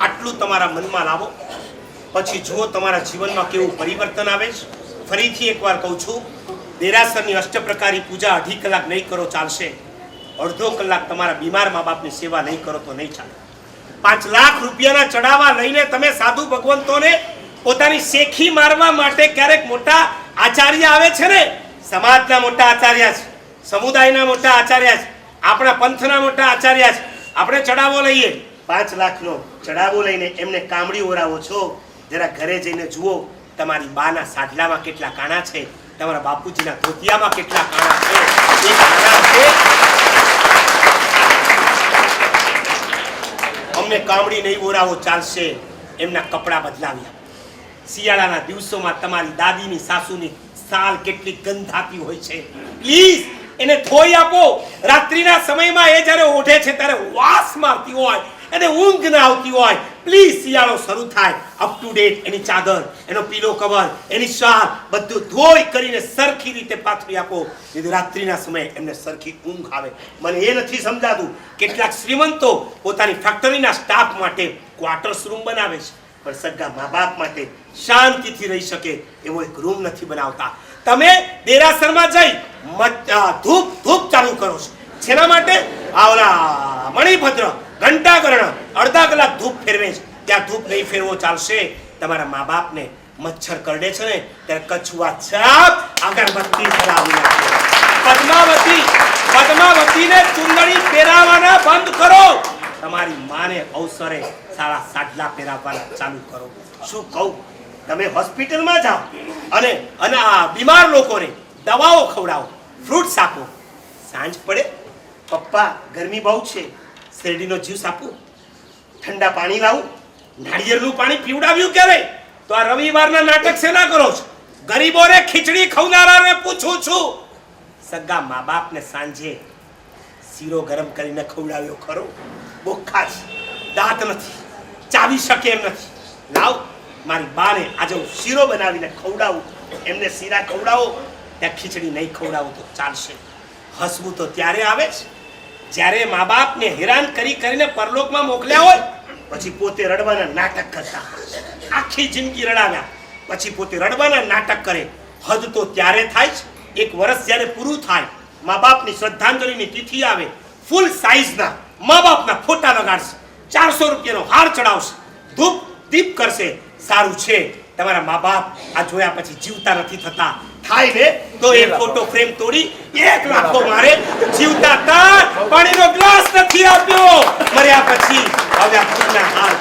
આટલું તમારા મનમાં લાવો, પછી જુઓ તમારા જીવનમાં કેવું પરિવર્તન આવે છે. ફરીથી એકવાર કહું છું, દેરાસરની અષ્ટપ્રકારી પૂજા 2.5 કલાક નહીં કરો ચાલશે, અડધો કલાક તમારા બીમાર મા બાપની સેવા નહીં કરો તો નહીં ચાલે. 5 લાખ રૂપિયાના ચડાવા લઈને તમે સાધુ ભગવંતોને પોતાની શેખી મારવા માટે ક્યારેક મોટા આચાર્ય આવે છે ને, સમાજના મોટા આચાર્ય છે, સમુદાયના મોટા આચાર્ય છે, આપણા પંથના મોટા આચાર્ય છે, આપણે ચડાવો લઈએ 5 લાખનો ચડાવો લઈને એમને કામડી ઓરાવો છો. જરા ઘરે જઈને જુઓ તમારી બાના સાડલામાં કેટલા કાણા છે, તમારા બાપુજીના ધોતિયામાં કેટલા કાણા છે. એ કાણા છે અમને કામડી નહીં ઓરાવો ચાલશે, એમના કપડાં બદલાવી આપો. શિયાળાના દિવસોમાં તમારી દાદીની સાસુની સાલ કેટલી ગંધાતી હોય છે, પ્લીઝ એને ધોઈ આપો. રાત્રિના સમયમાં એ જ્યારે ઓઢે છે ત્યારે વાસ મારતી હોય, એને ઊંઘ ના આવતી હોય, પ્લીઝ શિયાળો શરૂ થાય અપ ટુ ડેટ એની ચાદર, એનો પીલો કવર, એની શાલ બધું ધોઈ કરીને સરખી રીતે પાથરી આપો, જેથી રાત્રિના સમયે એમને સરખી ઊંઘ આવે. મને એ નથી સમજાતું, કેટલાક શ્રીમંતો પોતાની ફેક્ટરીના સ્ટાફ માટે ક્વાર્ટર્સ રૂમ બનાવે છે, પણ સગા મા બાપ માટે શાંતિથી રહી શકે એવો એક રૂમ નથી બનાવતા. તમે દેરાસરમાં જઈ ધૂપ ચાલુ કરો છો, જેના માટે આવલા મણિભદ્ર ઘંટાકર્ણ 1/2 કલાક ધૂપ ફેરવે છે, ત્યાં ધૂપ નહીં ફેરવો ચાલશે. તમારા મા બાપને મચ્છર કરડે છે ને ત્યારે કછુઆ છાપ અગરબત્તી ધરાવી નાખો. પદ્માવતીને ચુંદડી પહેરાવાના બંધ કરો. તમારી માને અવસરે સારા સાડલા પહેરાવવાના ચાલુ કરો. શું કહું, તમે હોસ્પિટલમાં જાઓ અને આ બીમાર લોકોને દવાઓ ખવડાવો, ફ્રૂટ્સ આપો. સાંજ પડે, પપ્પા ગરમી બહુ છે, શેરડીનો જ્યુસ આપું, ઠંડા પાણી લાવું, નાળિયેરનું પાણી પીવડાવ્યું ક્યારે? તો આ રવિવારના નાટક શેના કરો છો? ગરીબોને ખીચડી ખવનારાને પૂછું છું. સગા મા બાપને સાંજે શીરો ગરમ કરીને ખવડાવ્યો ખરો? બોખા છે, દાંત નથી, ચાવી શકે એમ નથી. લાવ, મારી બાને આજે હું શીરો બનાવીને ખવડાવું, એમને શીરા ખવડાવો, ત્યાં ખીચડી નહીં ખવડાવું તો ચાલશે. હસવું તો ત્યારે આવે છે જ્યારે મા બાપને હેરાન કરીને પરલોકમાં મોકલ્યા હોય, પછી પોતે રડવાના નાટક કરતા. આખી જિંદગી રડાવ્યા, પછી પોતે રડવાના નાટક કરે. હદ તો ત્યારે થાય છે, 1 વર્ષ જ્યારે પૂરું થાય, મા બાપની શ્રદ્ધાંજલિની તિથિ આવે, ફૂલ સાઈઝના મા બાપના ફોટા લગાડશે, 400 રૂપિયાનો હાર ચડાવશે, ધૂપ દીપ કરશે. સારું છે, તમારા મા બાપ આ જોયા પછી જીવતા નથી થતા. થાય ને તો એ ફોટો ફ્રેમ તોડી 1 લાખો મારે. જીવતા તા પાણીનો ગ્લાસ નથી આપ્યો, મર્યા પછી હવે આ ફૂલના હાર